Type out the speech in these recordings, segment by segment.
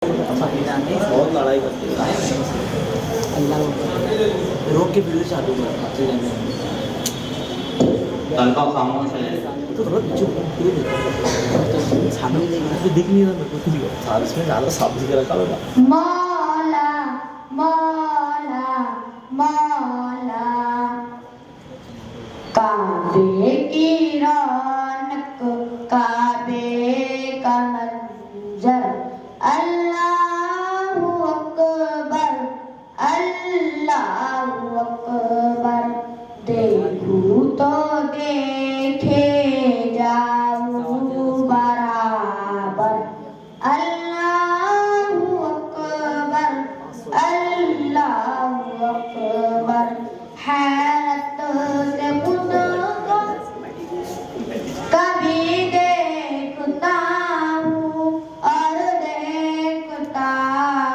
बहुत लड़ाई करते हैं अल्लाह रोक के फिर चालू कर अच्छे जाने तनका खामोश है तो थोड़ा चुप पूरे देखो सामने नहीं तो दिख नहीं रहा मेरे को कुछ भी साथ इसमें ज़्यादा साफ दिख रहा होगा मौला मौला मौला काबे की रौनक काबे का मंजर अल्लाहु अकबर अल्लाहु अकबर देखूं तो देखे जाऊं बराबर अल्लाहु अकबर अल्लाहु अकबर हैरत से खुद को कभी देखता हूँ और देखता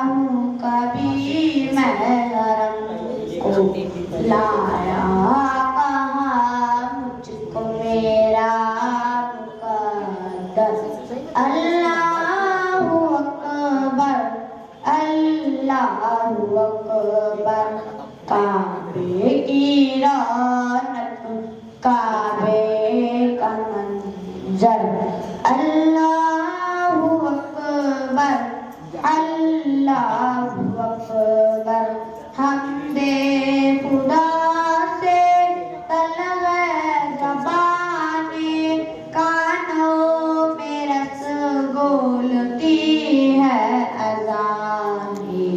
हूँ कभी महरम को लाया कहाँ मुझको मेरा मुकद्दस अल्लाहु अकबर अल्लाहु अकबर काबे की रौनक काबे का मंजर अल्लाहु अकबर अल्लाहु अकबर हमदे खुदा से तलवे ज़बाने कानों में रस घोलती है अज़ाने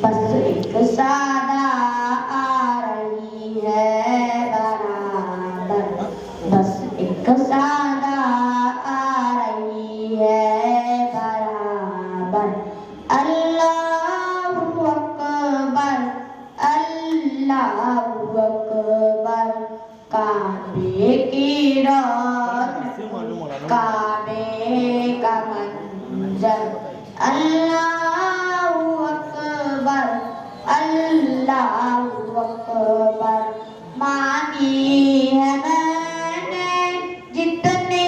बस एक सादा आ रही है बराबर बस एक सादा आ रही है बराबर अल्लाहु अकबर अल्लाहु अकबर काबे की रौनक काबे का मंजर अल्लाहु अकबर अल्लाहु अकबर मांगी है मैंने जितने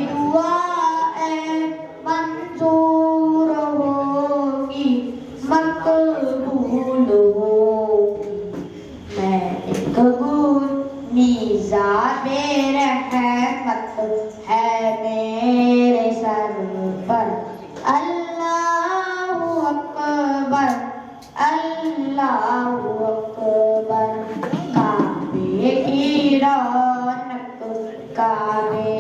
दुआएं मंजूर होगी मकबूल होगी मैं एक निज़ाबे रहमत है मेरे सर पर अल्लाहु अकबर अल्लाहु अकबर काबे की रौनक काबे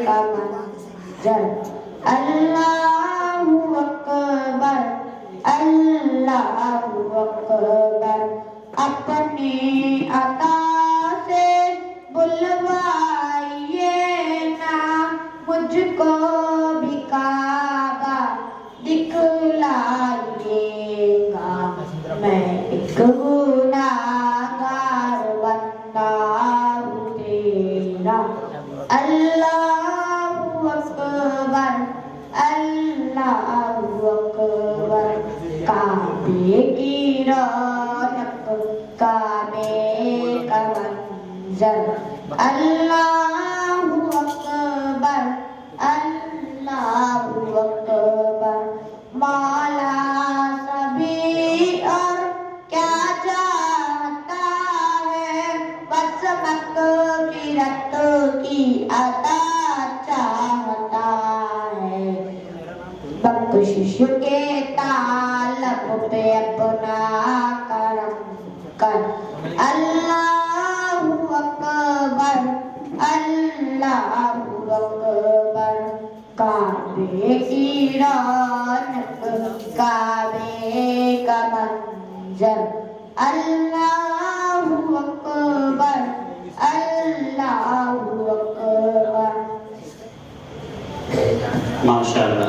का मंजर अल्लाहु अकबर अल्लाहु अकबर अपनी अता से बुलवाइए ना मुझको भी काबा दिखलाइएगा मैं एक गुनाहगार बंदा हूँ तेरा अल्लाहु अकबर अल्लाहु अकबर काबे की रौनक काबे का मंजर अल्लाहु अकबर अल्लाहु अकबर मौला सभी और क्या चाहता है बस मग़फ़िरत की अता चाहता है बख्शिश के तालब पे अपना करम कर अल्लाहु अकबर अल्लाहु अकबर काबे की रौनक काबे का मंजर अल्लाहु अकबर अल्लाहु अकबर माशाअल्लाह।